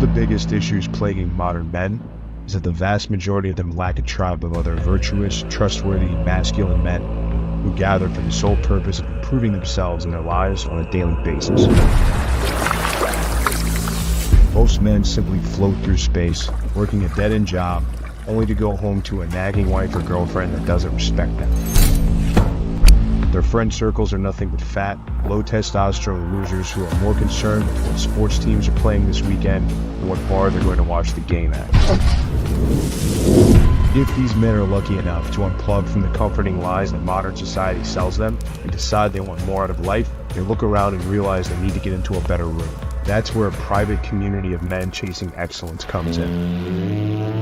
the biggest issues plaguing modern men is that the vast majority of them lack a tribe of other virtuous, trustworthy, masculine men who gather for the sole purpose of improving themselves and their lives on a daily basis. Most men simply float through space, working a dead-end job, only to go home to a nagging wife or girlfriend that doesn't respect them. Their friend circles are nothing but fat, low testosterone losers who are more concerned with what sports teams are playing this weekend and what bar they're going to watch the game at. If these men are lucky enough to unplug from the comforting lies that modern society sells them and decide they want more out of life, they look around and realize they need to get into a better room. That's where a private community of men chasing excellence comes in.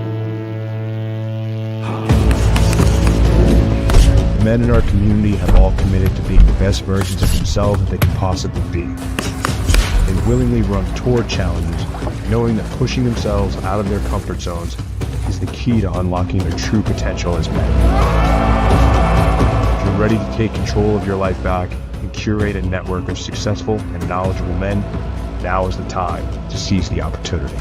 The men in our community have all committed to being the best versions of themselves that they can possibly be. They willingly run toward challenges, knowing that pushing themselves out of their comfort zones is the key to unlocking their true potential as men. If you're ready to take control of your life back and curate a network of successful and knowledgeable men, now is the time to seize the opportunity.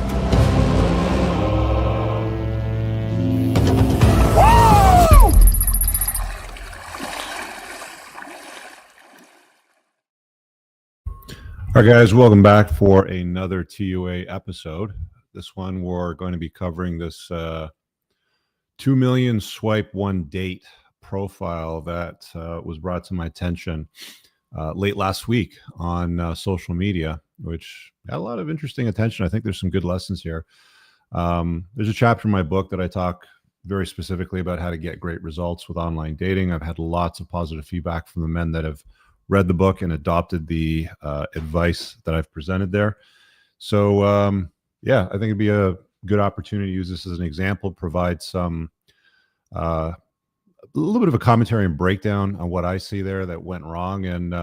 All right, guys, welcome back for another TUA episode. This one, we're going to be covering this 2 million swipe one date profile that was brought to my attention late last week on social media, which got a lot of interesting attention. I think there's some good lessons here. There's a chapter in my book that I talk very specifically about how to get great results with online dating. I've had lots of positive feedback from the men that have read the book and adopted the advice that I've presented there. So yeah, I think it'd be a good opportunity to use this as an example, provide some a little bit of a commentary and breakdown on what I see there that went wrong, and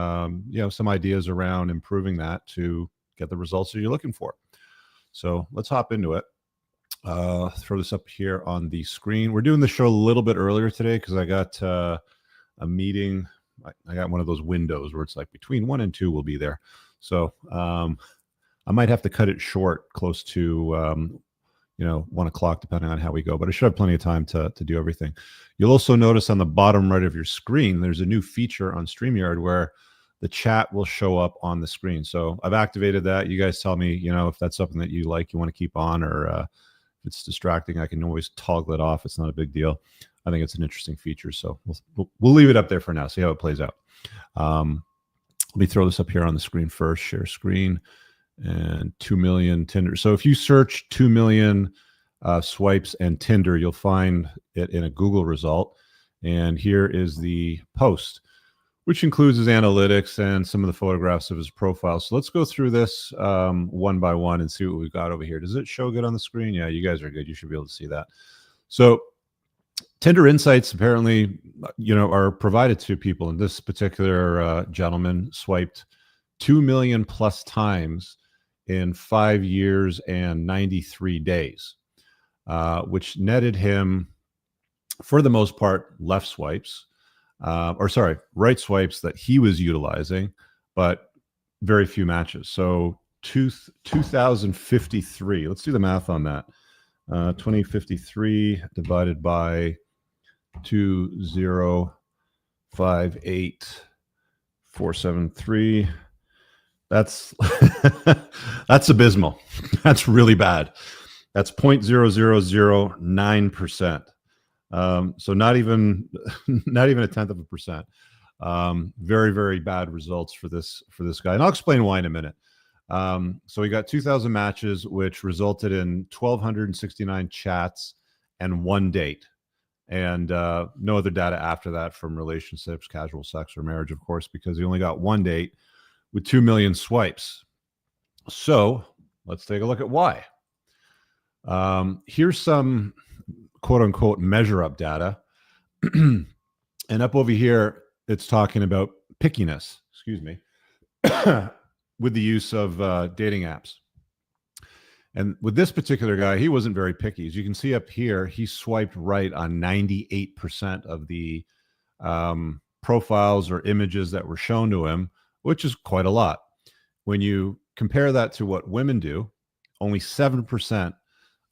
you know, some ideas around improving that to get the results that you're looking for. So let's hop into it. Throw this up here on the screen. We're doing the show a little bit earlier today because I got a meeting. I got one of those windows where it's like between 1 and 2 will be there. So I might have to cut it short, close to 1 o'clock, depending on how we go. But I should have plenty of time to do everything. You'll also notice on the bottom right of your screen, there's a new feature on StreamYard where the chat will show up on the screen. So I've activated that. You guys tell me, if that's something that you like, you want to keep on, or if it's distracting, I can always toggle it off. It's not a big deal. I think it's an interesting feature, so we'll leave it up there for now. See how it plays out. Let me throw this up here on the screen first. Share screen, and 2 million Tinder. So if you search 2 million swipes and Tinder, you'll find it in a Google result. And here is the post, which includes his analytics and some of the photographs of his profile. So let's go through this one by one and see what we've got over here. Does it show good on the screen? Yeah, you guys are good. You should be able to see that. So Tinder insights apparently, are provided to people. And this particular gentleman swiped 2 million plus times in 5 years and 93 days, which netted him, for the most part, left swipes, right swipes that he was utilizing, but very few matches. So 2,053. Let's do the math on that. 2053 divided by 2,058,473. That's that's abysmal. That's really bad. That's 0.0009%. So not even a tenth of a percent. Very, very bad results for this guy. And I'll explain why in a minute. So we got 2,000 matches, which resulted in 1,269 chats and 1 date. And no other data after that from relationships, casual sex, or marriage, of course, because he only got 1 date with 2 million swipes. So let's take a look at why. Here's some quote unquote measure up data. And up over here, it's talking about pickiness, with the use of dating apps. And with this particular guy, he wasn't very picky. As you can see up here, he swiped right on 98% of the profiles or images that were shown to him, which is quite a lot. When you compare that to what women do, only 7%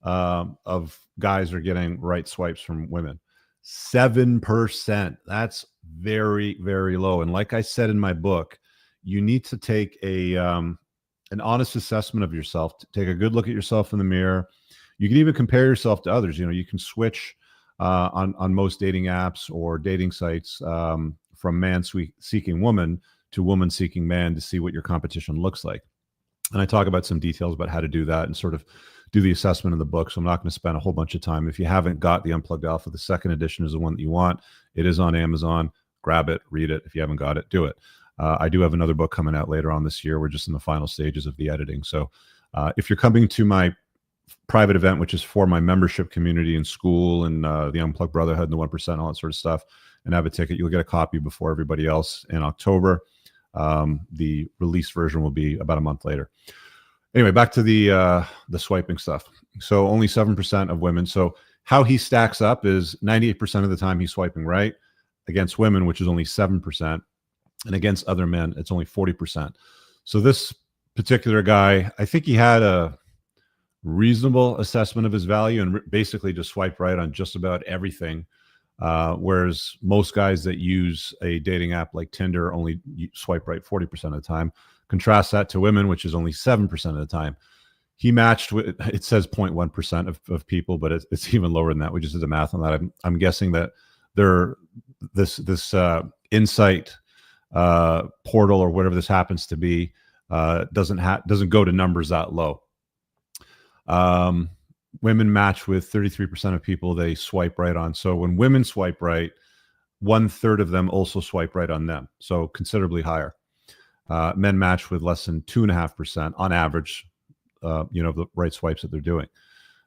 of guys are getting right swipes from women. 7%. That's very, very low. And like I said in my book, you need to take an honest assessment of yourself. Take a good look at yourself in the mirror. You can even compare yourself to others. You know, you can switch on most dating apps or dating sites from man seeking woman to woman seeking man to see what your competition looks like. And I talk about some details about how to do that and sort of do the assessment in the book. So I'm not going to spend a whole bunch of time. If you haven't got the Unplugged Alpha, the second edition is the one that you want. It is on Amazon. Grab it, read it. If you haven't got it, do it. I do have another book coming out later on this year. We're just in the final stages of the editing. So if you're coming to my private event, which is for my membership community in school and the Unplugged Brotherhood and the 1%, all that sort of stuff, and have a ticket, you'll get a copy before everybody else in October. The release version will be about a month later. Anyway, back to the swiping stuff. So only 7% of women. So how he stacks up is 98% of the time he's swiping right against women, which is only 7%. And against other men, it's only 40%. So this particular guy, I think he had a reasonable assessment of his value and basically just swiped right on just about everything. Whereas most guys that use a dating app like Tinder only swipe right 40% of the time. Contrast that to women, which is only 7% of the time. He matched with, it says 0.1% of people, but it's even lower than that. We just did the math on that. I'm guessing that this insight portal or whatever this happens to be doesn't go to numbers that low. Women match with 33% of people they swipe right on. So when women swipe right, 1/3 of them also swipe right on them. So considerably higher. Men match with less than 2.5% on average, the right swipes that they're doing.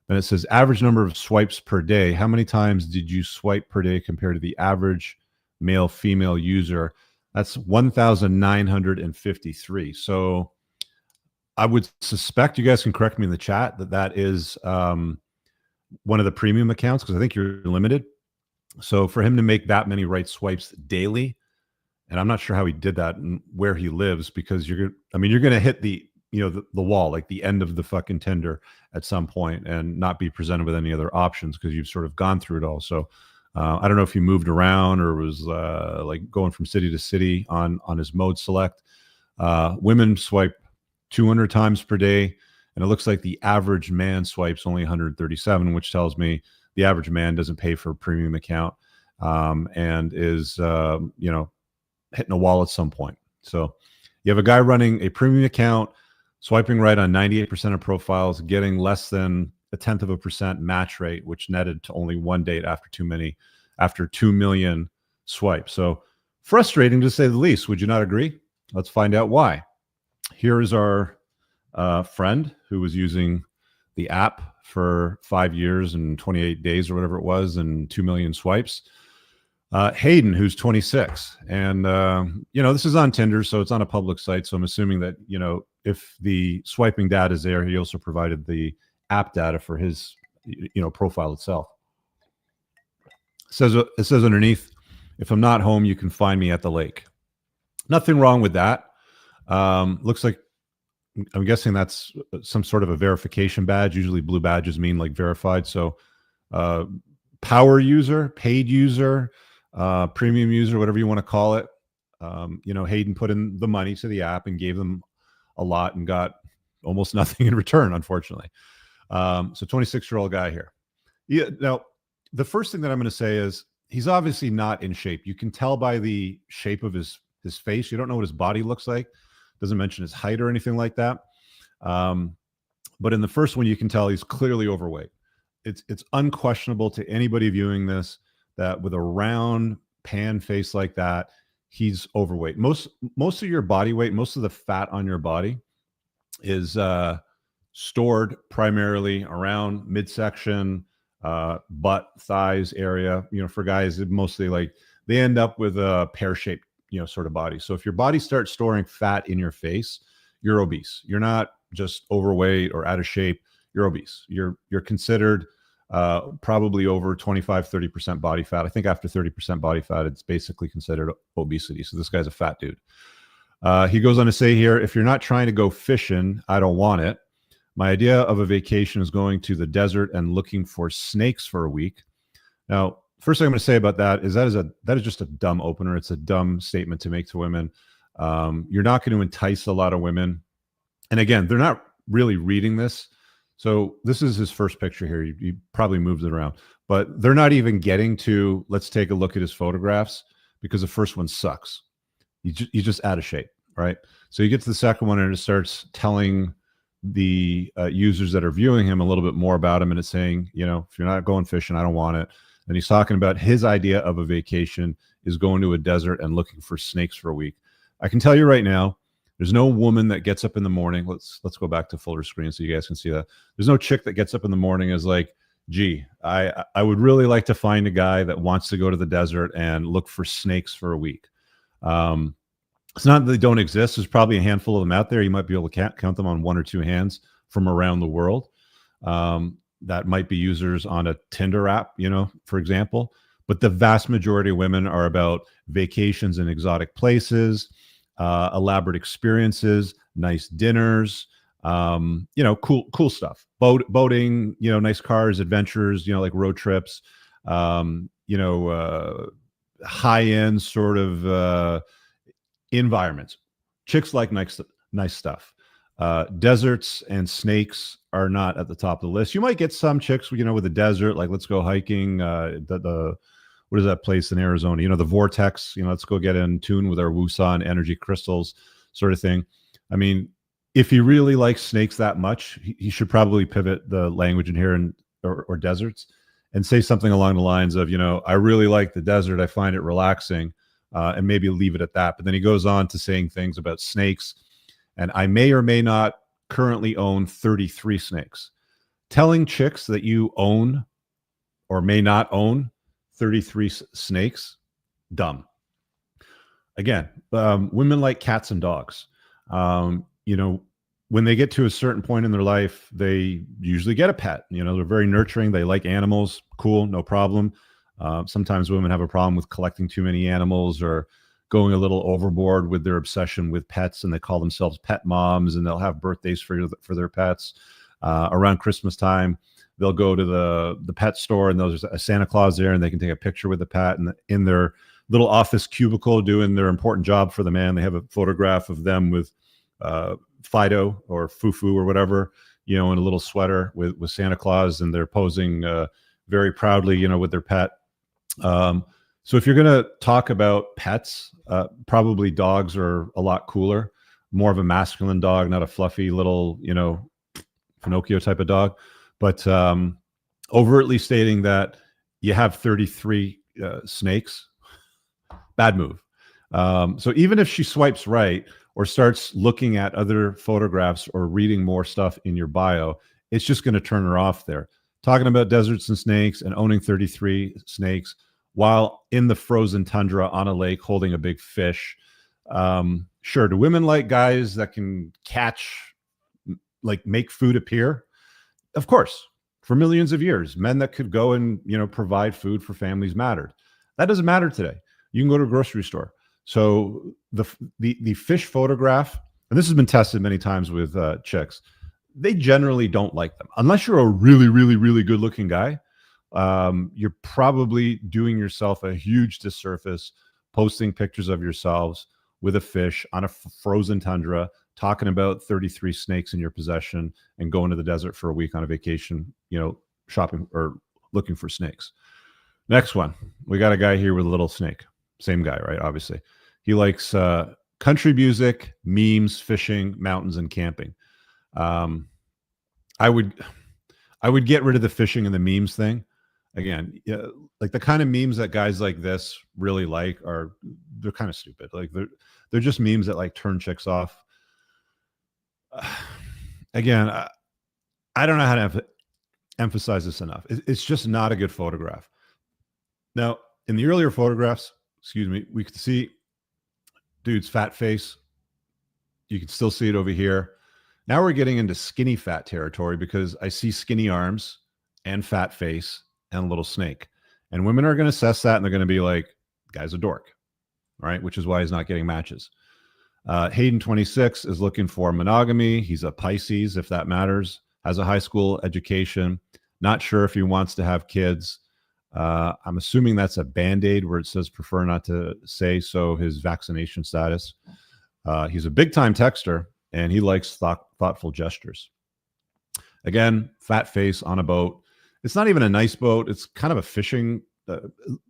Then it says average number of swipes per day. How many times did you swipe per day compared to the average male female user? That's 1,953. So I would suspect, you guys can correct me in the chat, that is one of the premium accounts, because I think you're limited. So for him to make that many right swipes daily, and I'm not sure how he did that and where he lives, because you're going to hit the wall, like the end of the fucking Tinder at some point, and not be presented with any other options because you've sort of gone through it all. So I don't know if he moved around or was like going from city to city on his mode select. Women swipe 200 times per day, and it looks like the average man swipes only 137, which tells me the average man doesn't pay for a premium account and is hitting a wall at some point. So you have a guy running a premium account, swiping right on 98% of profiles, getting less than 0.1% match rate, which netted to only one date after 2 million swipes. So frustrating to say the least. Would you not agree? Let's find out why. Here is our friend who was using the app for 5 years and 28 days or whatever it was, and 2 million swipes. Hayden, who's 26. And, this is on Tinder, so it's on a public site. So I'm assuming that, if the swiping data is there, he also provided the app data for his, profile itself. It says underneath, if I'm not home, you can find me at the lake. Nothing wrong with that. Looks like, I'm guessing that's some sort of a verification badge. Usually blue badges mean like verified. So power user, paid user, premium user, whatever you want to call it. Hayden put in the money to the app and gave them a lot and got almost nothing in return, unfortunately. So 26-year-old guy here. Yeah. Now, the first thing that I'm going to say is he's obviously not in shape. You can tell by the shape of his face. You don't know what his body looks like. Doesn't mention his height or anything like that. But in the first one, you can tell he's clearly overweight. It's unquestionable to anybody viewing this that with a round pan face like that, he's overweight. Most of your body weight, most of the fat on your body is stored primarily around midsection, butt, thighs area. For guys, mostly like they end up with a pear-shaped sort of body. So if your body starts storing fat in your face, you're obese. You're not just overweight or out of shape. You're obese. You're considered probably over 25-30% body fat. I think after 30% body fat, it's basically considered obesity. So this guy's a fat dude. He goes on to say here, if you're not trying to go fishing, I don't want it. My idea of a vacation is going to the desert and looking for snakes for a week. Now, first thing I'm going to say about that is that is just a dumb opener. It's a dumb statement to make to women. You're not going to entice a lot of women. And again, they're not really reading this. So this is his first picture here. You probably moved it around, but they're not even getting to, let's take a look at his photographs, because the first one sucks. You just out of shape, right? So you get to the second one and it starts telling the users that are viewing him a little bit more about him. And it's saying, you know, if you're not going fishing, I don't want it. And he's talking about his idea of a vacation is going to a desert and looking for snakes for a week. I can tell you right now, there's no woman that gets up in the morning. Let's go back to fuller screen so you guys can see that. There's no chick that gets up in the morning is like, gee, I would really like to find a guy that wants to go to the desert and look for snakes for a week. It's not that they don't exist. There's probably a handful of them out there. You might be able to count them on one or two hands from around the world. That might be users on a Tinder app, you know, for example. But the vast majority of women are about vacations in exotic places, elaborate experiences, nice dinners, you know, cool stuff. Boating, you know, nice cars, adventures, you know, like road trips, you know, high-end sort of environments. Chicks like nice stuff. Deserts and snakes are not at the top of the list. You might get some chicks, you know, with the desert, like let's go hiking. What is that place in Arizona? You know, the Vortex. You know, let's go get in tune with our Wusan energy crystals, sort of thing. I mean, if he really likes snakes that much, he should probably pivot the language in here or deserts and say something along the lines of, you know, I really like the desert. I find it relaxing, and maybe leave it at that. But then he goes on to saying things about snakes. And I may or may not currently own 33 snakes. Telling chicks that you own or may not own 33 snakes, dumb. Again, women like cats and dogs. You know, when they get to a certain point in their life, they usually get a pet. You know, they're very nurturing. They like animals. Cool, no problem. Sometimes women have a problem with collecting too many animals or going a little overboard with their obsession with pets, and they call themselves pet moms, and they'll have birthdays for their pets. Around Christmas time, they'll go to the pet store, and there's a Santa Claus there, and they can take a picture with the pet. And in their little office cubicle doing their important job for the man, they have a photograph of them with Fido or Fufu or whatever, you know, in a little sweater with Santa Claus, and they're posing very proudly, you know, with their pet. So if you're going to talk about pets, probably dogs are a lot cooler, more of a masculine dog, not a fluffy little, you know, Pinocchio type of dog. But overtly stating that you have 33 snakes, bad move. So even if she swipes right or starts looking at other photographs or reading more stuff in your bio, it's just going to turn her off there. Talking about deserts and snakes and owning 33 snakes while in the frozen tundra on a lake holding a big fish. Sure, do women like guys that can catch, like make food appear? Of course. For millions of years, men that could go and, you know, provide food for families mattered. That doesn't matter today. You can go to a grocery store. So the fish photograph, and this has been tested many times with chicks, they generally don't like them. Unless you're a really, really, really good looking guy, you're probably doing yourself a huge disservice posting pictures of yourselves with a fish on a frozen tundra, talking about 33 snakes in your possession and going to the desert for a week on a vacation, you know, shopping or looking for snakes. Next one, we got a guy here with a little snake. Same guy, right? Obviously. He likes country music, memes, fishing, mountains, and camping. I would get rid of the fishing and the memes thing. Again, like the kind of memes that guys like this really like they're kind of stupid. Like they're just memes that like turn chicks off. Again, I don't know how to emphasize this enough. It's just not a good photograph. Now, in the earlier photographs, we could see dude's fat face. You can still see it over here. Now we're getting into skinny fat territory because I see skinny arms and fat face and a little snake. And women are going to assess that and they're going to be like, guy's a dork, right? Which is why he's not getting matches. Hayden 26 is looking for monogamy. He's a Pisces, if that matters. has a high school education, not sure if he wants to have kids. I'm assuming that's a Band-Aid where it says prefer not to say so, his vaccination status. He's a big-time texter, and he likes thoughtful gestures. Again, fat face on a boat. It's not even a nice boat. It's kind of a fishing,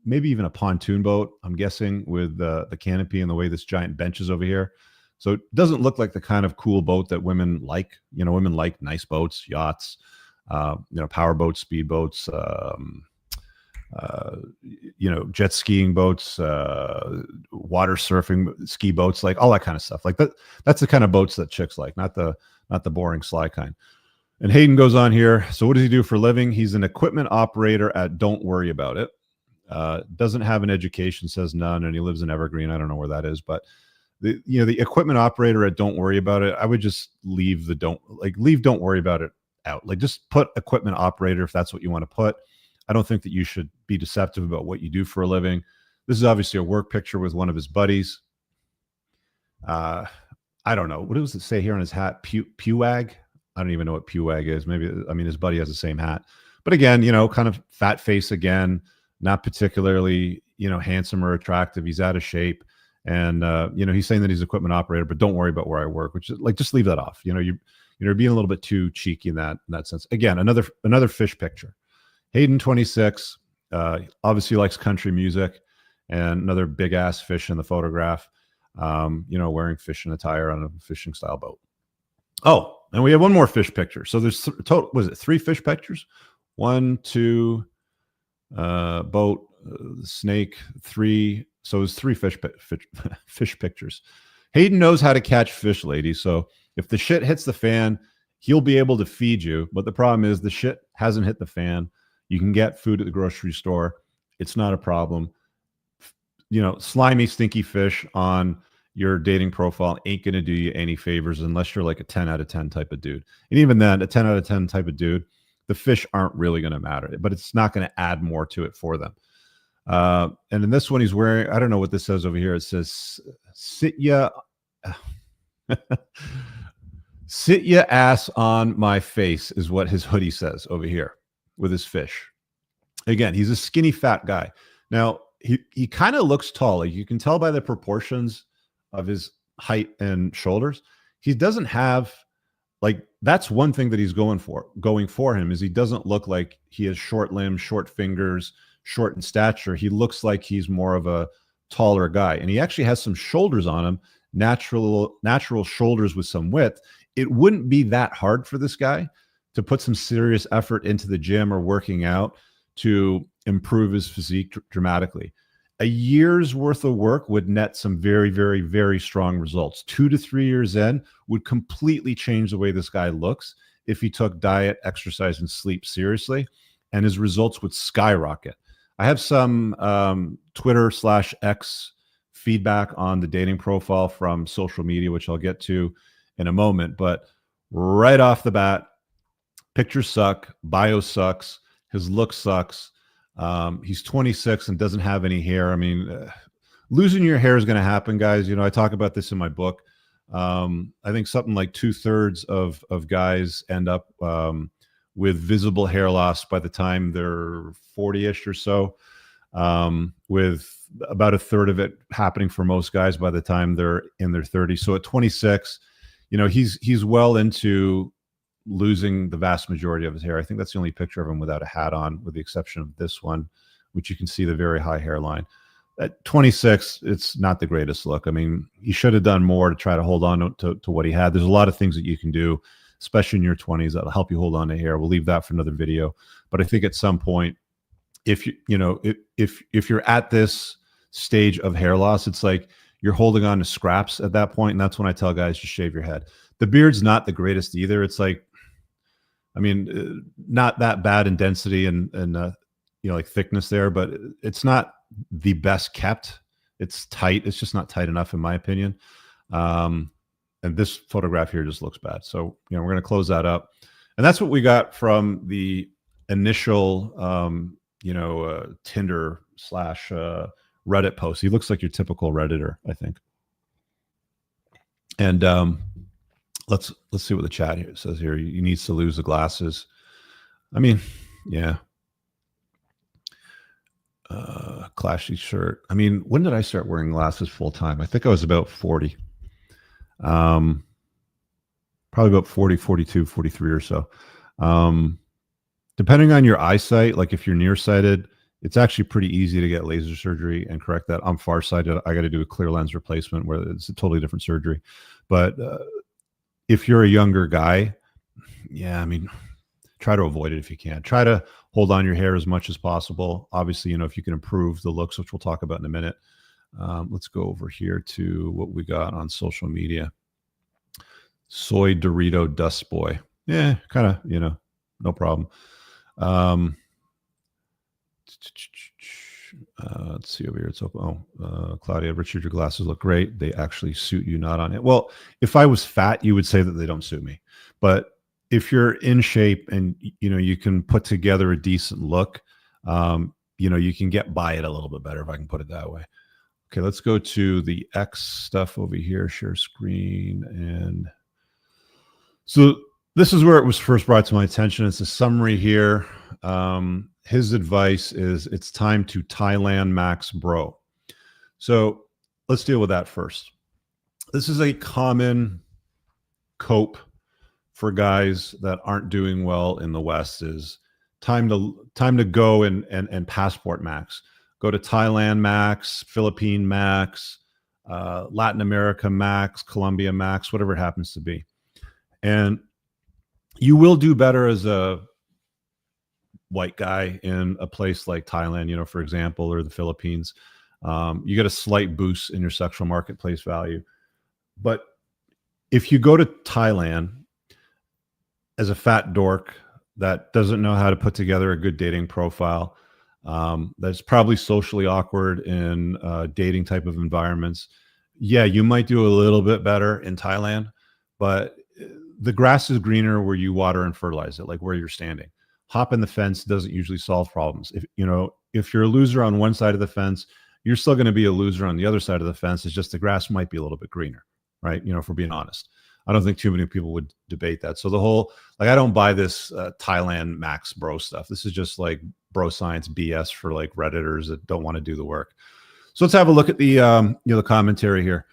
maybe even a pontoon boat, I'm guessing, with the canopy and the way this giant bench is over here. So it doesn't look like the kind of cool boat that women like. You know, women like nice boats, yachts, power boats, speed boats, jet skiing boats, water surfing, ski boats, like all that kind of stuff. Like that. That's the kind of boats that chicks like, not the boring sly kind. And Hayden goes on here. So what does he do for a living? He's an equipment operator at Don't Worry About It. Doesn't have an education, says none, and he lives in Evergreen. I don't know where that is, but the equipment operator at Don't Worry About It, I would just leave Don't Worry About It out. Like, just put equipment operator if that's what you want to put. I don't think that you should be deceptive about what you do for a living. This is obviously a work picture with one of his buddies. I don't know. What does it say here on his hat? Pewag? I don't even know what Pewag is. Maybe, his buddy has the same hat. But again, kind of fat face again, not particularly, handsome or attractive. He's out of shape. And, he's saying that he's an equipment operator, but don't worry about where I work, which is like, just leave that off. You're being a little bit too cheeky in that sense. Again, another fish picture. Hayden, 26, obviously likes country music, and another big ass fish in the photograph, wearing fishing attire on a fishing style boat. Oh, and we have one more fish picture. So there's total, was it 3 fish pictures? 1, 2, boat, snake, 3. So it's 3 fish pictures. Hayden knows how to catch fish, ladies. So if the shit hits the fan, he'll be able to feed you. But the problem is the shit hasn't hit the fan. You can get food at the grocery store. It's not a problem. Slimy, stinky fish on your dating profile ain't going to do you any favors unless you're like a 10 out of 10 type of dude. And even then, a 10 out of 10 type of dude, the fish aren't really going to matter, but it's not going to add more to it for them. And in this one, he's wearing, I don't know what this says over here. It says, sit ya ass on my face is what his hoodie says over here with his fish. Again, he's a skinny, fat guy. Now, he kind of looks tall. Like, you can tell by the proportions of his height and shoulders. He doesn't have, like, that's one thing that he's going for him is he doesn't look like he has short limbs, short fingers, short in stature. He looks like he's more of a taller guy, and he actually has some shoulders on him, natural shoulders with some width. It wouldn't be that hard for this guy to put some serious effort into the gym or working out to improve his physique dramatically. A year's worth of work would net some very, very, very strong results. 2 to 3 years in would completely change the way this guy looks if he took diet, exercise, and sleep seriously, and his results would skyrocket. I have some Twitter/X feedback on the dating profile from social media, which I'll get to in a moment. But right off the bat, pictures suck, bio sucks, his look sucks. He's 26 and doesn't have any hair. Losing your hair is going to happen, guys. I talk about this in my book. I think something like 2/3 of guys end up with visible hair loss by the time they're 40-ish or so, with about 1/3 of it happening for most guys by the time they're in their 30s. So at 26, he's well into losing the vast majority of his hair. I think that's the only picture of him without a hat on, with the exception of this one, which you can see the very high hairline. At 26, it's not the greatest look. He should have done more to try to hold on to what he had. There's a lot of things that you can do, especially in your 20s, that'll help you hold on to hair. We'll leave that for another video. But I think at some point, if you're at this stage of hair loss, it's like you're holding on to scraps at that point, and that's when I tell guys to shave your head. The beard's not the greatest either. It's like, not that bad in density and like thickness there, but it's not the best kept. It's tight. It's just not tight enough, in my opinion. And this photograph here just looks bad. So, we're going to close that up. And that's what we got from the initial, Tinder / Reddit post. He looks like your typical Redditor, I think. And let's see what the chat here says here. You needs to lose the glasses. I mean, yeah. Clashy shirt. I mean, when did I start wearing glasses full time? I think I was about 40. Probably about 40, 42, 43 or so. Depending on your eyesight, like if you're nearsighted, it's actually pretty easy to get laser surgery and correct that. I'm farsighted. I got to do a clear lens replacement where it's a totally different surgery. But if you're a younger guy, yeah, I mean, try to avoid it if you can. Try to hold on your hair as much as possible. Obviously, you know, if you can improve the looks, which we'll talk about in a minute. Let's go over here to what we got on social media. Soy Dorito Dust Boy. Yeah, kind of, you know, no problem. Let's see over here. It's open. Claudia, Richard, your glasses look great. They actually suit you, not on it. Well, if I was fat, you would say that they don't suit me. But if you're in shape and, you know, you can put together a decent look, you know, you can get by it a little bit better, if I can put it that way. Okay, let's go to the X stuff over here, share screen. And so this is where it was first brought to my attention. It's a summary here. His advice is it's time to Thailand max bro. So let's deal with that first. This is a common cope for guys that aren't doing well in the West is time to go and passport max. Go to Thailand max, Philippine max, Latin America max, Colombia max, whatever it happens to be. And you will do better as a white guy in a place like Thailand, you know, for example, or the Philippines. You get a slight boost in your sexual marketplace value. But if you go to Thailand as a fat dork that doesn't know how to put together a good dating profile, that's probably socially awkward in dating type of environments, yeah, you might do a little bit better in Thailand, but the grass is greener where you water and fertilize it, like where you're standing. Hopping the fence doesn't usually solve problems. If you're a loser on one side of the fence, you're still going to be a loser on the other side of the fence. It's just the grass might be a little bit greener, right? You know, if we're being honest. I don't think too many people would debate that. So the whole, like, I don't buy this Thailand max bro stuff. This is just like bro science BS for like Redditors that don't want to do the work. So let's have a look at the the commentary here.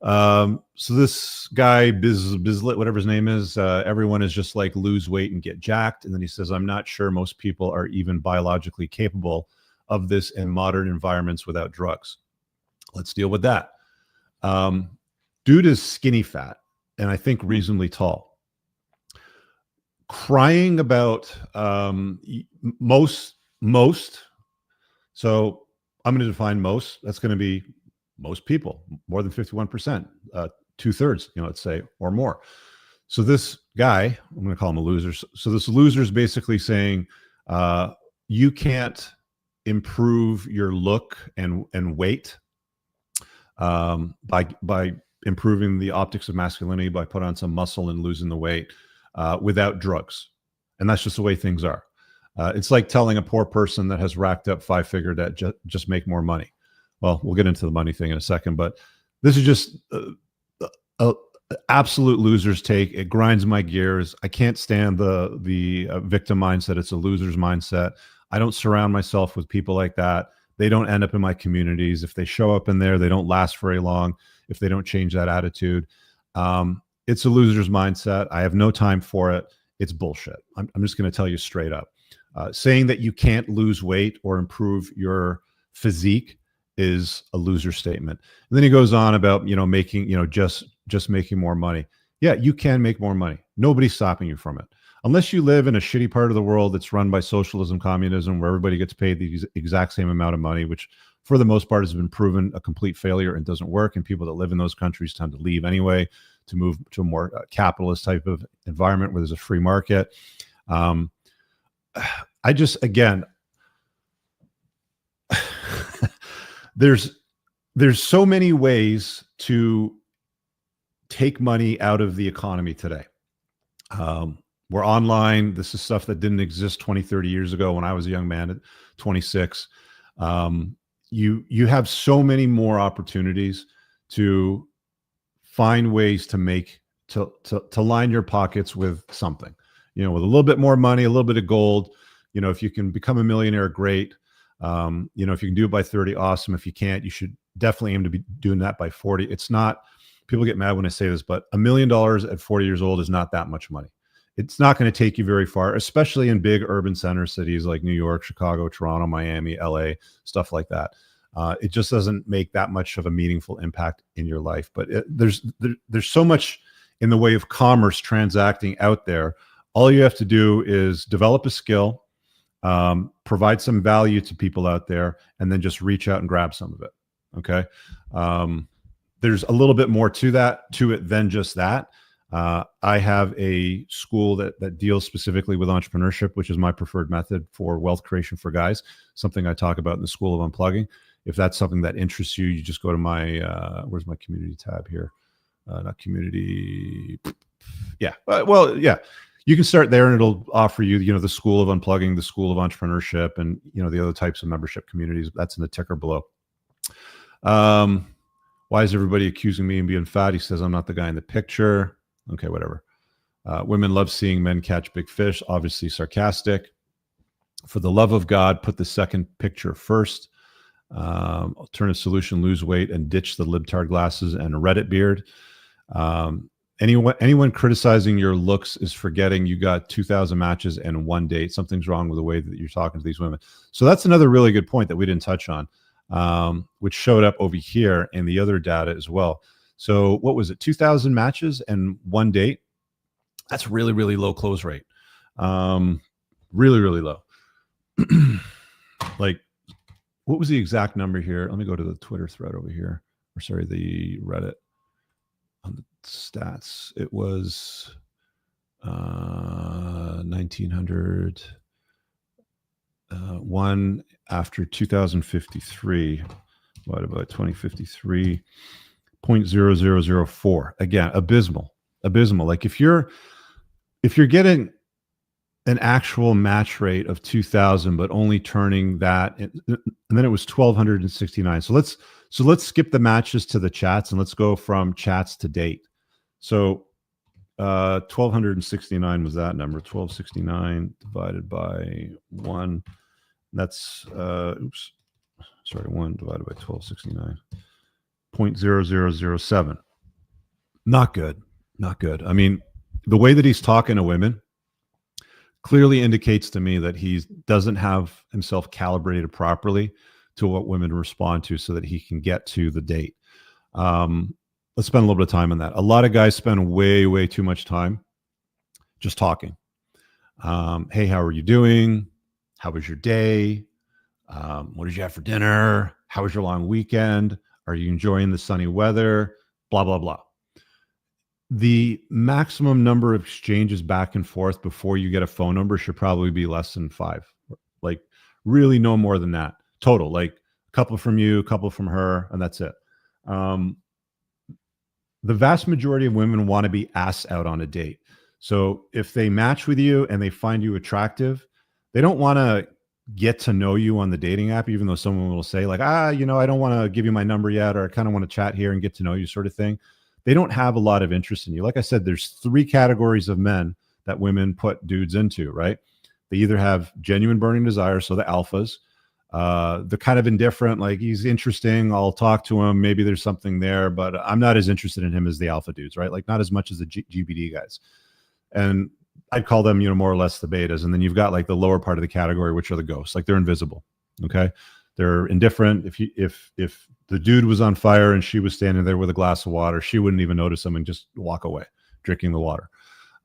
So this guy Bizlet, whatever his name is, everyone is just like lose weight and get jacked. And then he says, I'm not sure most people are even biologically capable of this in modern environments without drugs. Let's deal with that. Dude is skinny fat and I think reasonably tall. Crying about most. So I'm going to define most. That's going to be most people, more than 51%, 2/3, let's say, or more. So this guy, I'm going to call him a loser. So this loser is basically saying you can't improve your look and weight by improving the optics of masculinity, by putting on some muscle and losing the weight without drugs. And that's just the way things are. It's like telling a poor person that has racked up 5-figure debt, just make more money. Well, we'll get into the money thing in a second, but this is just a absolute loser's take. It grinds my gears. I can't stand the victim mindset. It's a loser's mindset. I don't surround myself with people like that. They don't end up in my communities. If they show up in there, they don't last very long if they don't change that attitude. It's a loser's mindset. I have no time for it. It's bullshit. I'm just going to tell you straight up. Saying that you can't lose weight or improve your physique is a loser statement. And then he goes on about, making, just making more money. Yeah, you can make more money. Nobody's stopping you from it. Unless you live in a shitty part of the world that's run by socialism, communism, where everybody gets paid the exact same amount of money, which for the most part has been proven a complete failure and doesn't work. And people that live in those countries tend to leave anyway to move to a more capitalist type of environment where there's a free market. I just, again, there's so many ways to take money out of the economy today. We're online. This is stuff that didn't exist 20, 30 years ago when I was a young man at 26. You have so many more opportunities to find ways to make to line your pockets with something, with a little bit more money, a little bit of gold. If you can become a millionaire, great. If you can do it by 30, awesome. If you can't, you should definitely aim to be doing that by 40. It's not, people get mad when I say this, but $1 million at 40 years old is not that much money. It's not going to take you very far, especially in big urban center cities like New York, Chicago, Toronto, Miami, LA, stuff like that. It just doesn't make that much of a meaningful impact in your life. But there's so much in the way of commerce transacting out there. All you have to do is develop a skill, provide some value to people out there, and then just reach out and grab some of it. Okay. There's a little bit more to it than just that. I have a school that deals specifically with entrepreneurship, which is my preferred method for wealth creation for guys, something I talk about in the School of Unplugging. If that's something that interests you, you just go to my, where's my community tab here? Not community. Yeah. Yeah. You can start there and it'll offer you, the School of Unplugging, the School of Entrepreneurship, and, the other types of membership communities. That's in the ticker below. Why is everybody accusing me of being fat? He says, I'm not the guy in the picture. Okay, whatever. Women love seeing men catch big fish, obviously sarcastic. For the love of God, put the second picture first. Alternative solution, lose weight and ditch the libtard glasses and a Reddit beard. Anyone criticizing your looks is forgetting you got 2,000 matches and one date. Something's wrong with the way that you're talking to these women. So that's another really good point that we didn't touch on, which showed up over here in the other data as well. So what was it? 2,000 matches and one date. That's really, really low close rate. Really, really low. Like, what was the exact number here? Let me go to the Twitter thread over here. Or sorry, the Reddit on the stats. It was 1,900. One after 2053 divided by 2053. 0.0004. Again, abysmal. Like if you're getting an actual match rate of 2,000, but only turning that, and then it was 1,269. So let's skip the matches to the chats and let's go from chats to date. So 1,269 was that number. 1,269 divided by 1. That's 1 divided by 1,269. 0.0007. Not good. I mean, the way that he's talking to women clearly indicates to me that he doesn't have himself calibrated properly to what women respond to so that he can get to the date. Let's spend a little bit of time on that. A lot of guys spend way too much time just talking. Hey, how are you doing? How was your day? What did you have for dinner? How was your long weekend? Are you enjoying the sunny weather? Blah, blah, blah. The maximum number of exchanges back and forth before you get a phone number should probably be less than 5. Like really no more than that. Total, like a couple from you, a couple from her, and that's it. The vast majority of women want to be asked out on a date. So if they match with you and they find you attractive, they don't want to get to know you on the dating app, even though someone will say like, I don't want to give you my number yet, or I kind of want to chat here and get to know you sort of thing. They don't have a lot of interest in you. Like I said, there's 3 categories of men that women put dudes into, right? They either have genuine burning desire, so the alphas, they're kind of indifferent, like he's interesting, I'll talk to him, maybe there's something there, but I'm not as interested in him as the alpha dudes, right? Like not as much as the GBD guys. And I'd call them, more or less the betas. And then you've got like the lower part of the category, which are the ghosts. Like they're invisible. Okay. They're indifferent. If the dude was on fire and she was standing there with a glass of water, she wouldn't even notice him and just walk away drinking the water.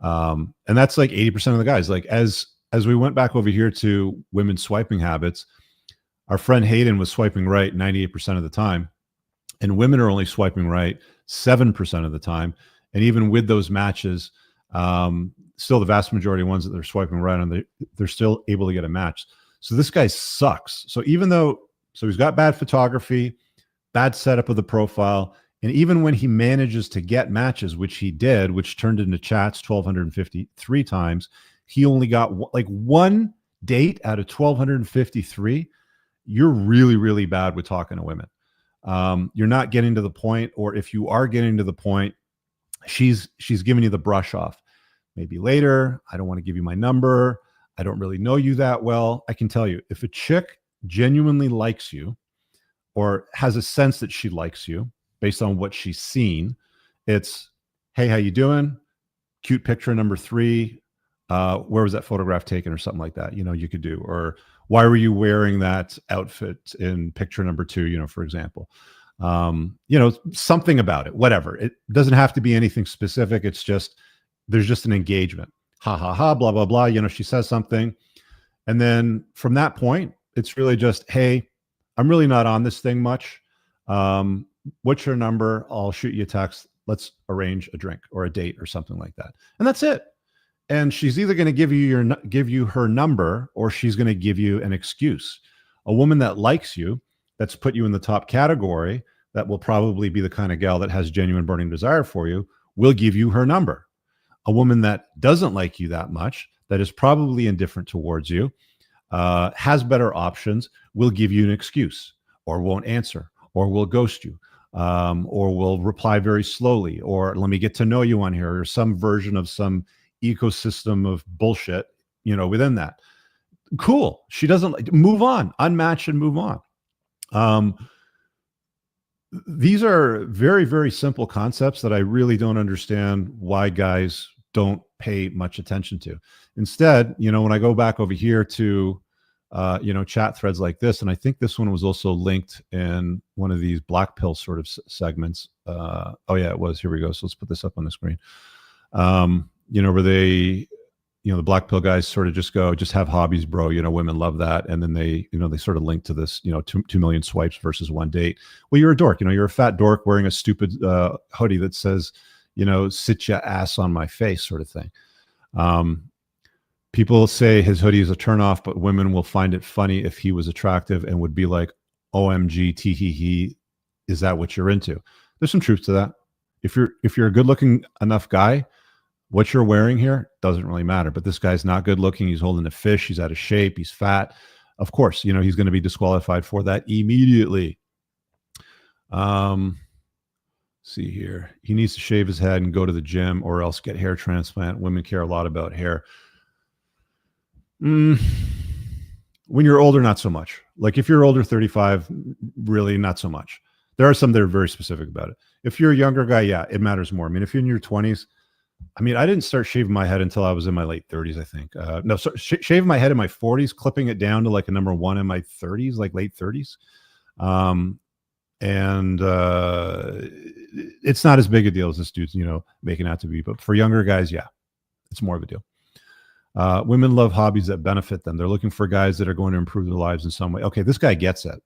And that's like 80% of the guys. Like as we went back over here to women's swiping habits, our friend Hayden was swiping right 98% of the time. And women are only swiping right 7% of the time. And even with those matches, still the vast majority of ones that they're swiping right on, they're still able to get a match. So this guy sucks. So he's got bad photography, bad setup of the profile. And even when he manages to get matches, which he did, which turned into chats 1,253 times, he only got like one date out of 1,253. You're really, really bad with talking to women. You're not getting to the point, or if you are getting to the point, she's giving you the brush off. Maybe later, I don't want to give you my number. I don't really know you that well. I can tell you, if a chick genuinely likes you or has a sense that she likes you based on what she's seen, it's, hey, how you doing? Cute picture number 3. Where was that photograph taken or something like that? You could do, or why were you wearing that outfit in picture number 2, for example. Something about it, whatever. It doesn't have to be anything specific. It's just, there's just an engagement. Ha ha ha, blah, blah, blah. She says something. And then from that point, it's really just, hey, I'm really not on this thing much. What's your number? I'll shoot you a text. Let's arrange a drink or a date or something like that. And that's it. And she's either going to give you her number, or she's going to give you an excuse. A woman that likes you, that's put you in the top category, that will probably be the kind of gal that has genuine burning desire for you, will give you her number. A woman that doesn't like you that much, that is probably indifferent towards you, has better options, will give you an excuse, or won't answer, or will ghost you, or will reply very slowly, or let me get to know you on here, or some version of some ecosystem of bullshit, within that. Cool. She doesn't move on, unmatch and move on. These are very, very simple concepts that I really don't understand why guys don't pay much attention to. Instead, when I go back over here to, chat threads like this, and I think this one was also linked in one of these black pill sort of segments. Oh yeah, it was. Here we go. So let's put this up on the screen. Where they, the black pill guys sort of just go, just have hobbies, bro. Women love that. And then they sort of link to this, 2 million swipes versus 1 date. Well, you're a dork. You're a fat dork wearing a stupid hoodie that says, sit your ass on my face, sort of thing. People say his hoodie is a turnoff, but women will find it funny if he was attractive and would be like, OMG, tee hee hee. Is that what you're into? There's some truth to that. If you're a good looking enough guy, what you're wearing here doesn't really matter. But this guy's not good looking. He's holding a fish. He's out of shape. He's fat. Of course, he's going to be disqualified for that immediately. See here. He needs to shave his head and go to the gym, or else get hair transplant. Women care a lot about hair. When you're older, not so much. Like if you're older, 35, really not so much. There are some that are very specific about it. If you're a younger guy, yeah, it matters more. I mean, if you're in your 20s, I didn't start shaving my head until I was in my late 30s, I think. Shaving my head in my 40s, clipping it down to like a number 1 in my 30s, like late 30s. It's not as big a deal as this dude's, making out to be. But for younger guys, yeah, it's more of a deal. Women love hobbies that benefit them. They're looking for guys that are going to improve their lives in some way. Okay, this guy gets it.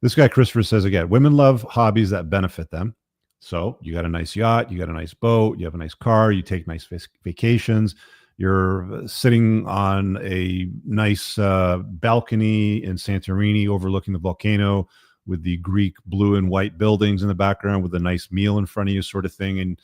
This guy, Christopher, says again, women love hobbies that benefit them. So you got a nice yacht, you got a nice boat, you have a nice car, you take nice vacations, you're sitting on a nice balcony in Santorini overlooking the volcano with the Greek blue and white buildings in the background with a nice meal in front of you, sort of thing, and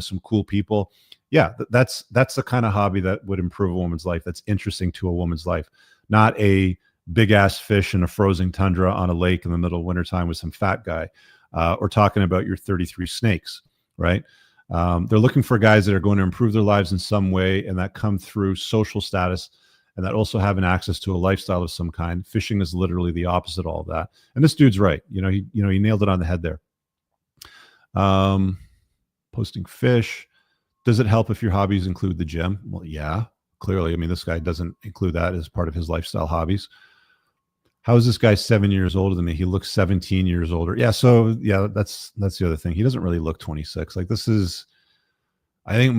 some cool people. Yeah, that's the kind of hobby that would improve a woman's life. That's interesting to a woman's life, not a big ass fish in a frozen tundra on a lake in the middle of wintertime with some fat guy, or talking about your 33 snakes, right? They're looking for guys that are going to improve their lives in some way, and that come through social status, and that also having access to a lifestyle of some kind. Fishing is literally the opposite of all of that. And this dude's right. He nailed it on the head there. Posting fish. Does it help if your hobbies include the gym? Well, yeah, clearly. This guy doesn't include that as part of his lifestyle hobbies. How is this guy 7 years older than me? He looks 17 years older. Yeah. So yeah, that's the other thing. He doesn't really look 26. Like this is, I think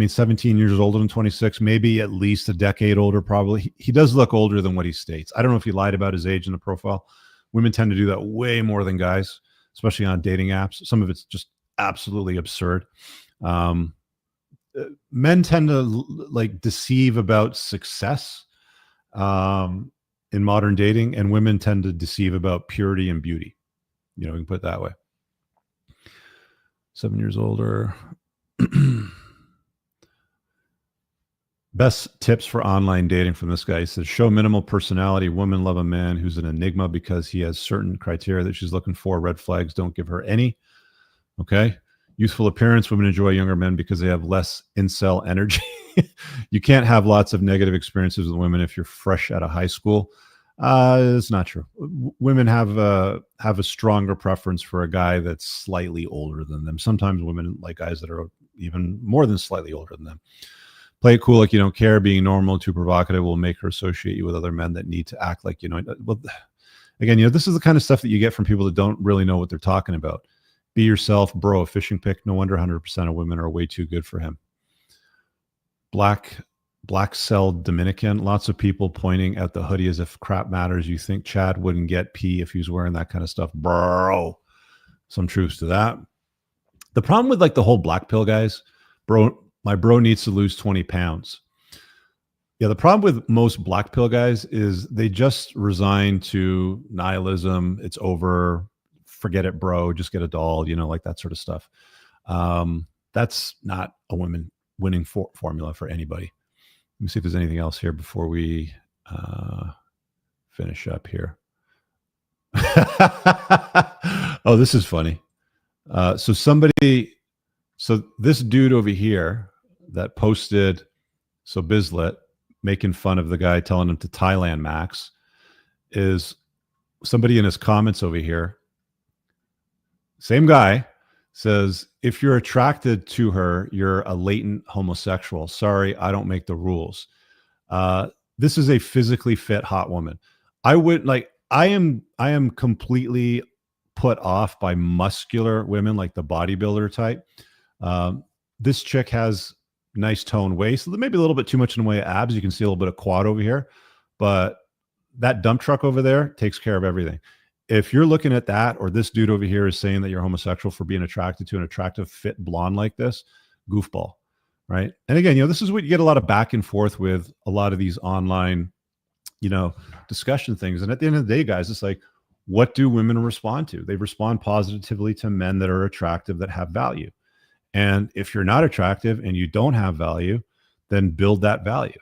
17 years older than 26, maybe at least a decade older, probably. He does look older than what he states. I don't know if he lied about his age in the profile. Women tend to do that way more than guys, especially on dating apps. Some of it's just absolutely absurd. Men tend to deceive about success in modern dating, and women tend to deceive about purity and beauty. We can put it that way. 7 years older. Best tips for online dating from this guy. He says, show minimal personality. Women love a man who's an enigma because he has certain criteria that she's looking for. Red flags, don't give her any. Okay. Youthful appearance. Women enjoy younger men because they have less incel energy. You can't have lots of negative experiences with women if you're fresh out of high school. It's not true. Women have a stronger preference for a guy that's slightly older than them. Sometimes women like guys that are even more than slightly older than them. Play it cool like you don't care. Being normal, too provocative will make her associate you with other men that need to act like you know. Well, again, this is the kind of stuff that you get from people that don't really know what they're talking about. Be yourself, bro. A fishing pick. No wonder 100% of women are way too good for him. Black cell Dominican. Lots of people pointing at the hoodie as if crap matters. You think Chad wouldn't get pee if he was wearing that kind of stuff, bro? Some truths to that. The problem with like the whole black pill guys, bro. My bro needs to lose 20 pounds. Yeah, the problem with most black pill guys is they just resign to nihilism. It's over. Forget it, bro. Just get a doll, like that sort of stuff. That's not a winning formula for anybody. Let me see if there's anything else here before we finish up here. Oh, this is funny. So this dude over here that posted, Bizlet making fun of the guy telling him to Thailand Max, is somebody in his comments over here. Same guy says, if you're attracted to her, you're a latent homosexual. Sorry, I don't make the rules. This is a physically fit hot woman. I am completely put off by muscular women, like the bodybuilder type. This chick has nice toned waist, maybe a little bit too much in the way of abs. You can see a little bit of quad over here, but that dump truck over there takes care of everything. If you're looking at that, or this dude over here is saying that you're homosexual for being attracted to an attractive, fit blonde like this, goofball, right? And again, this is what you get a lot of back and forth with a lot of these online, discussion things. And at the end of the day, guys, it's like, what do women respond to? They respond positively to men that are attractive, that have value. And if you're not attractive and you don't have value, then build that value.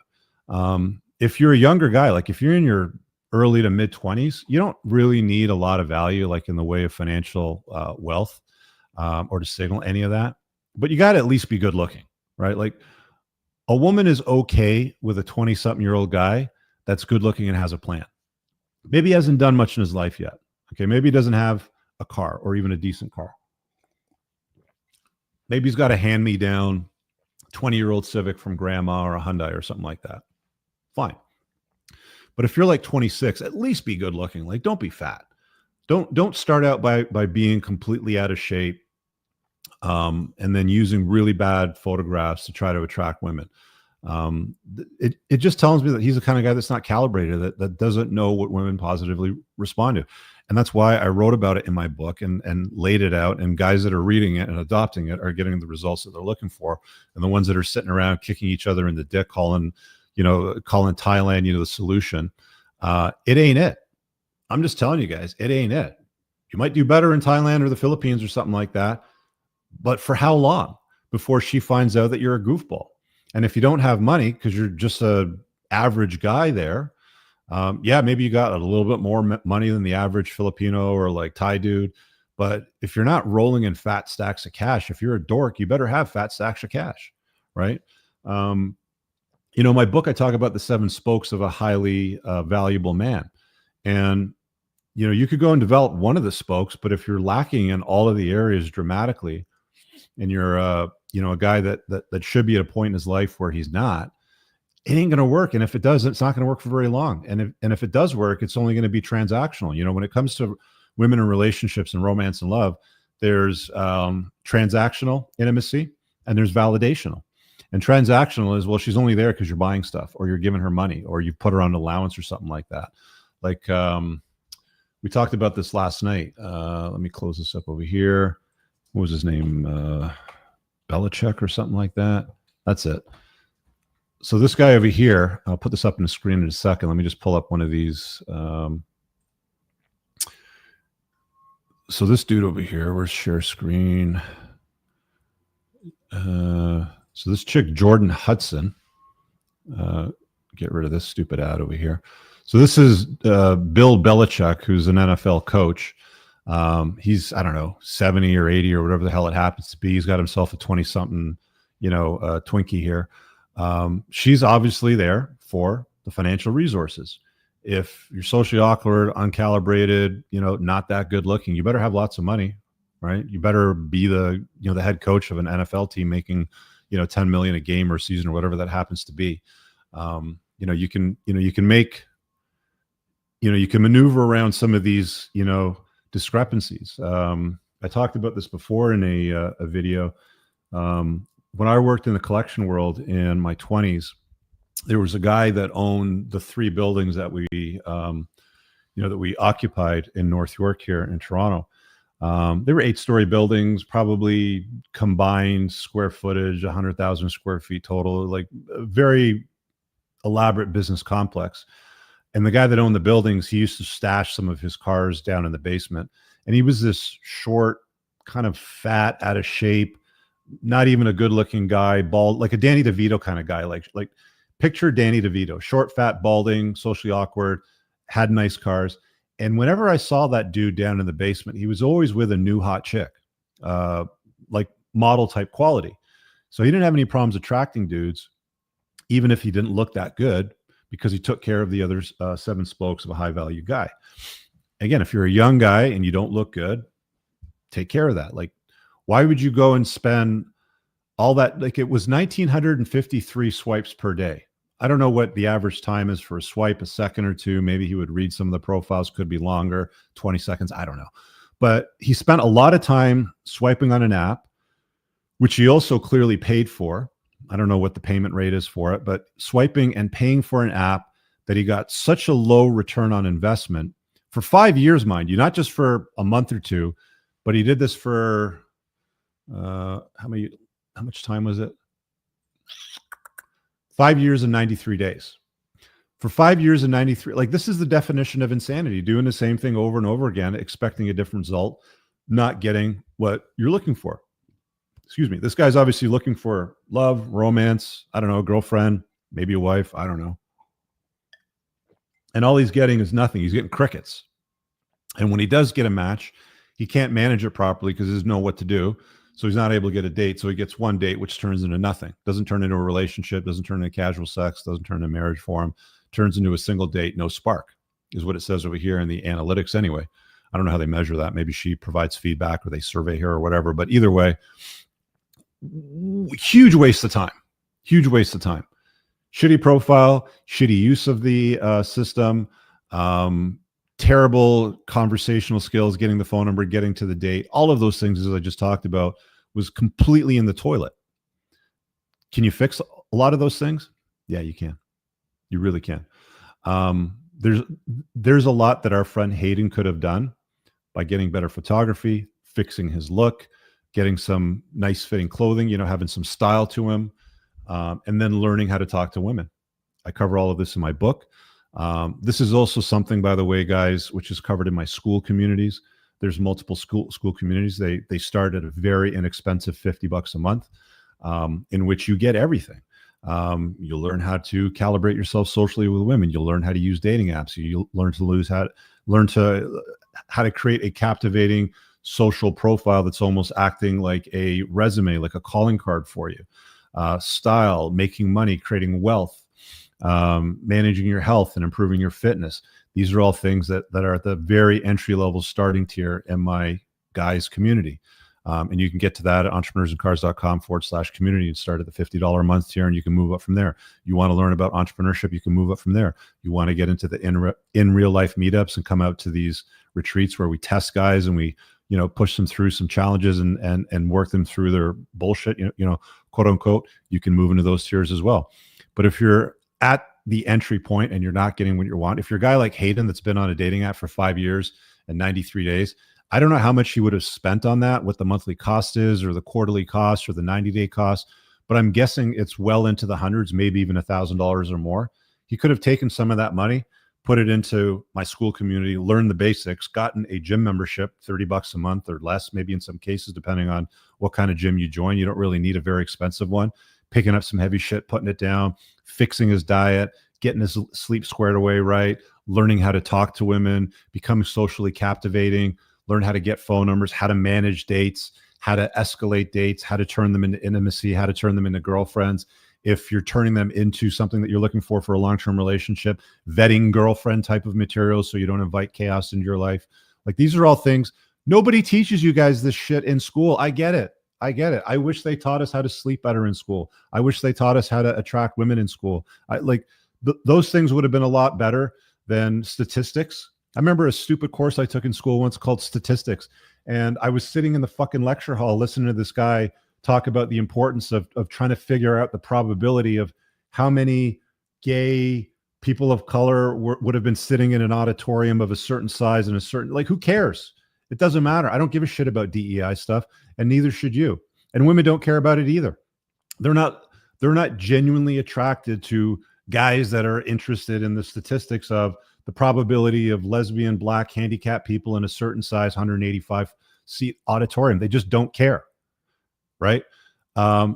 If you're a younger guy, like if you're in your early to mid 20s, you don't really need a lot of value, like in the way of financial wealth, or to signal any of that. But you got to at least be good looking, right? Like a woman is okay with a 20-something-year-old guy that's good looking and has a plan. Maybe he hasn't done much in his life yet. Okay, maybe he doesn't have a car or even a decent car. Maybe he's got a hand-me-down 20-year-old Civic from grandma, or a Hyundai or something like that. Fine. But if you're like 26, at least be good looking. Like, don't be fat. Don't start out by being completely out of shape, and then using really bad photographs to try to attract women. It just tells me that he's the kind of guy that's not calibrated, that doesn't know what women positively respond to. And that's why I wrote about it in my book and laid it out. And guys that are reading it and adopting it are getting the results that they're looking for. And the ones that are sitting around kicking each other in the dick, calling Thailand, the solution. It ain't it. I'm just telling you guys, it ain't it. You might do better in Thailand or the Philippines or something like that. But for how long before she finds out that you're a goofball? And if you don't have money because you're just a average guy there, maybe you got a little bit more money than the average Filipino or like Thai dude. But if you're not rolling in fat stacks of cash, if you're a dork, you better have fat stacks of cash, right? My book, I talk about the 7 spokes of a highly valuable man. And, you could go and develop one of the spokes, but if you're lacking in all of the areas dramatically, and you're, a guy that should be at a point in his life where he's not, it ain't going to work. And if it does, it's not going to work for very long. And if it does work, it's only going to be transactional. When it comes to women and relationships and romance and love, there's transactional intimacy and there's validational. And transactional is, well, she's only there because you're buying stuff, or you're giving her money, or you put her on allowance or something like that. Like we talked about this last night. Let me close this up over here. What was his name? Belichick or something like that. That's it. So this guy over here, I'll put this up on the screen in a second. Let me just pull up one of these. So this dude over here, where's share screen? So this chick, Jordan Hudson, get rid of this stupid ad over here. So this is Bill Belichick, who's an NFL coach. He's, I don't know, 70 or 80 or whatever the hell it happens to be. He's got himself a 20 something, Twinkie here. She's obviously there for the financial resources. If you're socially awkward, uncalibrated, not that good looking, you better have lots of money, right? You better be the head coach of an NFL team making, 10 million a game or season or whatever that happens to be. You can maneuver around some of these, discrepancies. I talked about this before in a video. When I worked in the collection world in my 20s, there was a guy that owned the 3 buildings that we occupied in North York here in Toronto. They were 8-story buildings, probably combined square footage, 100,000 square feet total, like a very elaborate business complex. And the guy that owned the buildings, he used to stash some of his cars down in the basement. And he was this short, kind of fat, out of shape, not even a good looking guy, bald, like a Danny DeVito kind of guy, like picture Danny DeVito, short, fat, balding, socially awkward, had nice cars. And whenever I saw that dude down in the basement, he was always with a new hot chick, like model type quality. So he didn't have any problems attracting dudes, even if he didn't look that good, because he took care of the other 7 spokes of a high value guy. Again, if you're a young guy and you don't look good, take care of that. Like, why would you go and spend all that? Like, it was 1,953 swipes per day. I don't know what the average time is for a swipe, a second or two. Maybe he would read some of the profiles, could be longer, 20 seconds. I don't know. But he spent a lot of time swiping on an app, which he also clearly paid for. I don't know what the payment rate is for it, but swiping and paying for an app that he got such a low return on investment for 5 years, mind you, not just for a month or two, but he did this for how much time was it? 5 years and 93 days. For 5 years and 93, like, this is the definition of insanity, doing the same thing over and over again, expecting a different result, not getting what you're looking for. Excuse me. This guy's obviously looking for love, romance, I don't know, a girlfriend, maybe a wife, I don't know. And all he's getting is nothing. He's getting crickets. And when he does get a match, he can't manage it properly because he doesn't know what to do. So he's not able to get a date. So he gets one date, which turns into nothing. Doesn't turn into a relationship, doesn't turn into casual sex, doesn't turn into marriage for him. Turns into a single date, no spark, is what it says over here in the analytics anyway. I don't know how they measure that. Maybe she provides feedback or they survey her or whatever. But either way, huge waste of time. Huge waste of time. Shitty profile, shitty use of the system, terrible conversational skills, getting the phone number, getting to the date. All of those things, as I just talked about, was completely in the toilet. Can you fix a lot of those things? Yeah, you can. You really can. There's a lot that our friend Hayden could have done by getting better photography, fixing his look, getting some nice fitting clothing, having some style to him, and then learning how to talk to women. I cover all of this in my book. This is also something, by the way, guys, which is covered in my school communities. There's multiple school communities. They start at a very inexpensive $50 a month, in which you get everything. You'll learn how to calibrate yourself socially with women. You'll learn how to use dating apps. You'll learn how to create a captivating social profile that's almost acting like a resume, like a calling card for you. Style, making money, creating wealth, managing your health and improving your fitness. These are all things that are at the very entry-level starting tier in my guys community. And you can get to that at entrepreneursandcars.com/community and start at the $50 a month tier, and you can move up from there. You want to learn about entrepreneurship, you can move up from there. You want to get into the in real life meetups and come out to these retreats where we test guys and we, push them through some challenges and work them through their bullshit, quote unquote, you can move into those tiers as well. But if you're at the entry point and you're not getting what you want, if you're a guy like Hayden that's been on a dating app for 5 years and 93 days, I don't know how much he would have spent on that, what the monthly cost is or the quarterly cost or the 90-day cost, but I'm guessing it's well into the hundreds, maybe even $1,000 or more. He could have taken some of that money, put it into my school community, learned the basics, gotten a gym membership, $30 a month or less, maybe in some cases, depending on what kind of gym you join. You don't really need a very expensive one. Picking up some heavy shit, putting it down, fixing his diet, getting his sleep squared away right, learning how to talk to women, becoming socially captivating, learn how to get phone numbers, how to manage dates, how to escalate dates, how to turn them into intimacy, how to turn them into girlfriends. If you're turning them into something that you're looking for a long-term relationship, vetting girlfriend type of materials so you don't invite chaos into your life. Like, these are all things. Nobody teaches you guys this shit in school. I get it. I wish they taught us how to sleep better in school. I wish they taught us how to attract women in school. Those things would have been a lot better than statistics. I remember a stupid course I took in school once called statistics. And I was sitting in the fucking lecture hall listening to this guy talk about the importance of trying to figure out the probability of how many gay people of color would have been sitting in an auditorium of a certain size and a certain, like, who cares? It doesn't matter. I don't give a shit about DEI stuff, and neither should you. And women don't care about it either. They're not genuinely attracted to guys that are interested in the statistics of the probability of lesbian, black, handicapped people in a certain size 185 seat auditorium. They just don't care. Right?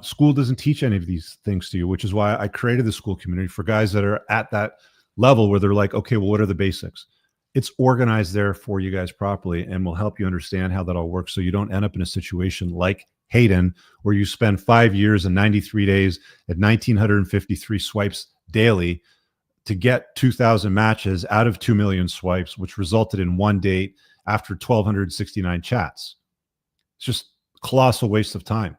School doesn't teach any of these things to you, which is why I created the school community for guys that are at that level where they're like, okay, well, what are the basics? It's organized there for you guys properly and will help you understand how that all works, so you don't end up in a situation like Hayden, where you spend 5 years and 93 days at 1,953 swipes daily to get 2,000 matches out of 2 million swipes, which resulted in one date after 1,269 chats. It's just colossal waste of time.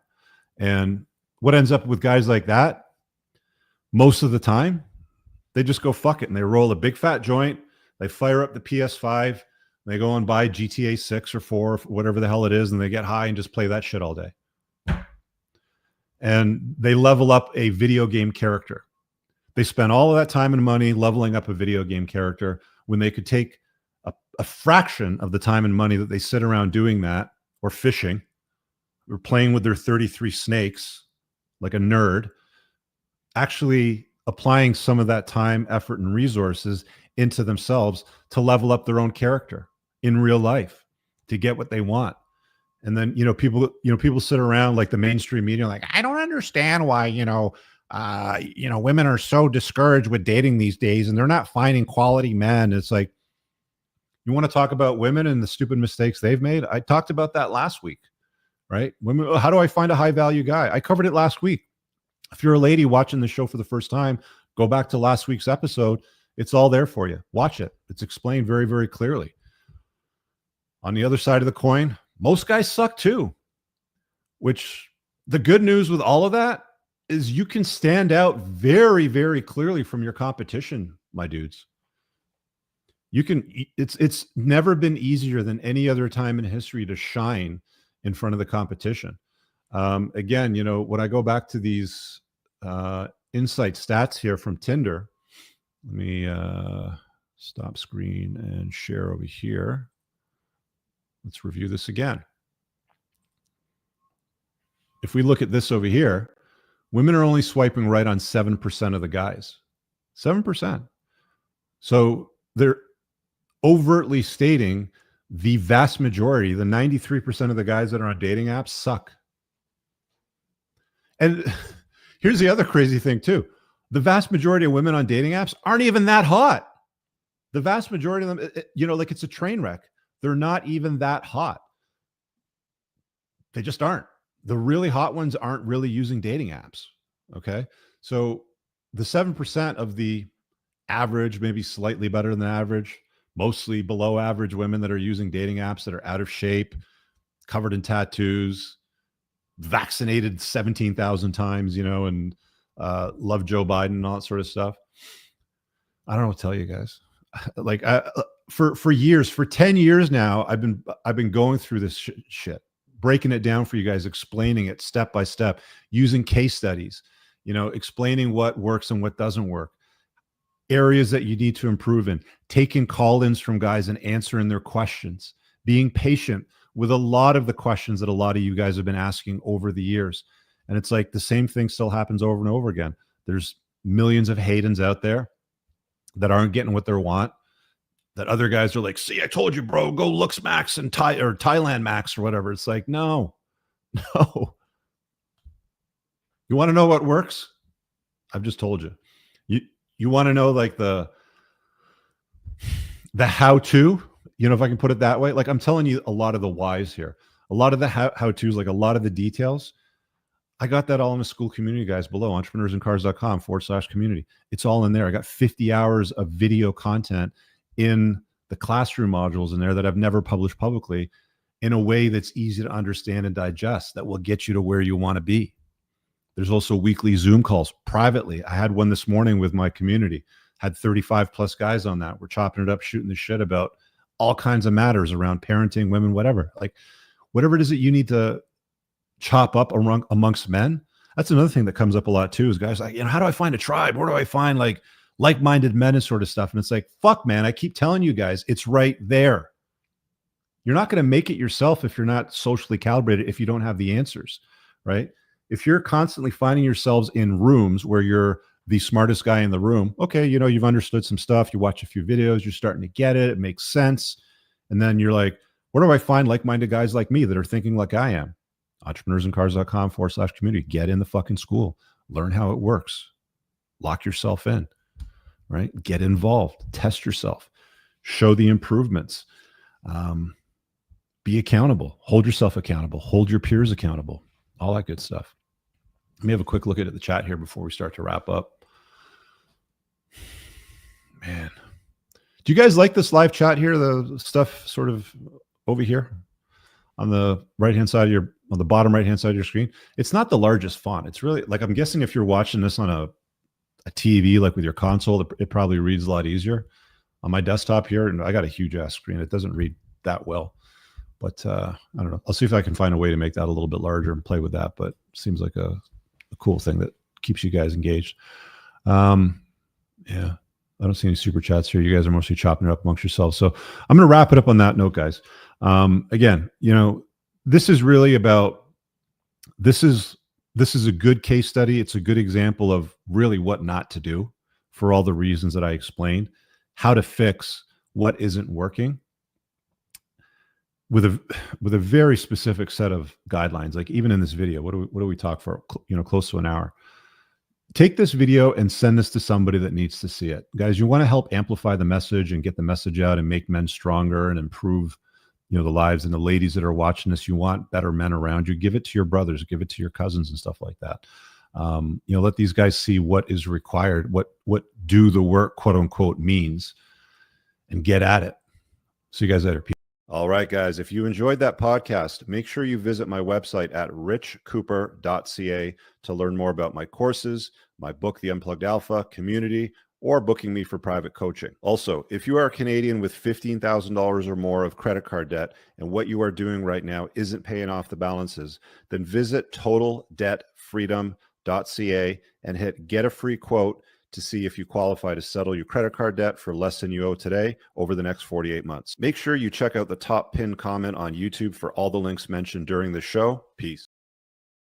And what ends up with guys like that, most of the time, they just go fuck it and they roll a big fat joint, they fire up the PS5, they go and buy GTA 6 or 4, whatever the hell it is, and they get high and just play that shit all day. And they level up a video game character. They spend all of that time and money leveling up a video game character when they could take a fraction of the time and money that they sit around doing that, or fishing, or playing with their 33 snakes like a nerd, actually applying some of that time, effort, and resources into themselves to level up their own character in real life to get what they want. And then, people sit around like the mainstream media, like, I don't understand why, women are so discouraged with dating these days and they're not finding quality men. It's like, you want to talk about women and the stupid mistakes they've made? I talked about that last week. Right? Women, how do I find a high value guy? I covered it last week. If you're a lady watching the show for the first time, go back to last week's episode. It's all there for you. Watch it. It's explained very, very clearly. On the other side of the coin, most guys suck too, which the good news with all of that is you can stand out very, very clearly from your competition, my dudes. It's never been easier than any other time in history to shine in front of the competition. Again, when I go back to these insight stats here from Tinder, let me stop screen and share over here. Let's review this again. If we look at this over here, women are only swiping right on 7% of the guys. 7%. So they're overtly stating the vast majority, the 93% of the guys that are on dating apps suck. And here's the other crazy thing too. The vast majority of women on dating apps aren't even that hot. The vast majority of them, like, it's a train wreck. They're not even that hot. They just aren't. The really hot ones aren't really using dating apps. Okay. So the 7% of the average, maybe slightly better than average, mostly below average women that are using dating apps that are out of shape, covered in tattoos, vaccinated 17,000 times, and love Joe Biden and all that sort of stuff. I don't know what to tell you guys. Like, for years, for 10 years now, I've been going through this shit, breaking it down for you guys, explaining it step by step, using case studies, explaining what works and what doesn't work, areas that you need to improve in, taking call-ins from guys and answering their questions, being patient with a lot of the questions that a lot of you guys have been asking over the years. And it's like the same thing still happens over and over again. There's millions of Haydens out there that aren't getting what they want, that other guys are like, see, I told you, bro, go Looks Max and Thailand Max or whatever. It's like, no. You want to know what works? I've just told you. You want to know, like, the how-to? You know, if I can put it that way, like I'm telling you a lot of the whys here, a lot of the how-tos, like a lot of the details. I got that all in the school community, guys, below entrepreneursandcars.com/community. It's all in there. I got 50 hours of video content in the classroom modules in there that I've never published publicly in a way that's easy to understand and digest that will get you to where you want to be. There's also weekly Zoom calls privately. I had one this morning with my community, had 35 plus guys on that. We're chopping it up, shooting the shit about all kinds of matters around parenting, women, whatever. Like whatever it is that you need to chop up amongst men. That's another thing that comes up a lot too, is guys like, you know, how do I find a tribe? Where do I find like-minded men and sort of stuff? And it's like, fuck, man, I keep telling you guys, it's right there. You're not going to make it yourself if you're not socially calibrated, if you don't have the answers, right? If you're constantly finding yourselves in rooms where you're the smartest guy in the room, okay, you know, you've understood some stuff, you watch a few videos, you're starting to get it, it makes sense. And then you're like, where do I find like-minded guys like me that are thinking like I am? entrepreneursandcars.com/community. Get in the fucking school. Learn how it works. Lock yourself in, right? Get involved. Test yourself. Show the improvements. Be accountable. Hold yourself accountable. Hold your peers accountable. All that good stuff. Let me have a quick look at the chat here before we start to wrap up. Man. Do you guys like this live chat here? The stuff sort of over here on the right-hand side of on the bottom right-hand side of your screen. It's not the largest font. It's really like, I'm guessing if you're watching this on a TV, like with your console, it probably reads a lot easier. On my desktop here, and I got a huge ass screen, it doesn't read that well. But I don't know. I'll see if I can find a way to make that a little bit larger and play with that. But it seems like a cool thing that keeps you guys engaged. Yeah, I don't see any super chats here. You guys are mostly chopping it up amongst yourselves. So I'm going to wrap it up on that note, guys. Again, you know, this is really about, this is a good case study. It's a good example of really what not to do for all the reasons that I explained, how to fix what isn't working with a very specific set of guidelines. Like even in this video, what do we talk for, you know, close to an hour. Take this video and send this to somebody that needs to see it. Guys, you want to help amplify the message and get the message out and make men stronger and improve, you know, the lives and the ladies that are watching this. You want better men around you. Give it to your brothers, give it to your cousins and stuff like that. You know, let these guys see what is required, what do the work, quote unquote, means, and get at it. See you guys later. All right, guys, if you enjoyed that podcast, make sure you visit my website at richcooper.ca to learn more about my courses, my book, The Unplugged Alpha, community, or booking me for private coaching. Also, if you are a Canadian with $15,000 or more of credit card debt and what you are doing right now isn't paying off the balances, then visit totaldebtfreedom.ca and hit get a free quote to see if you qualify to settle your credit card debt for less than you owe today over the next 48 months. Make sure you check out the top pinned comment on YouTube for all the links mentioned during the show. Peace.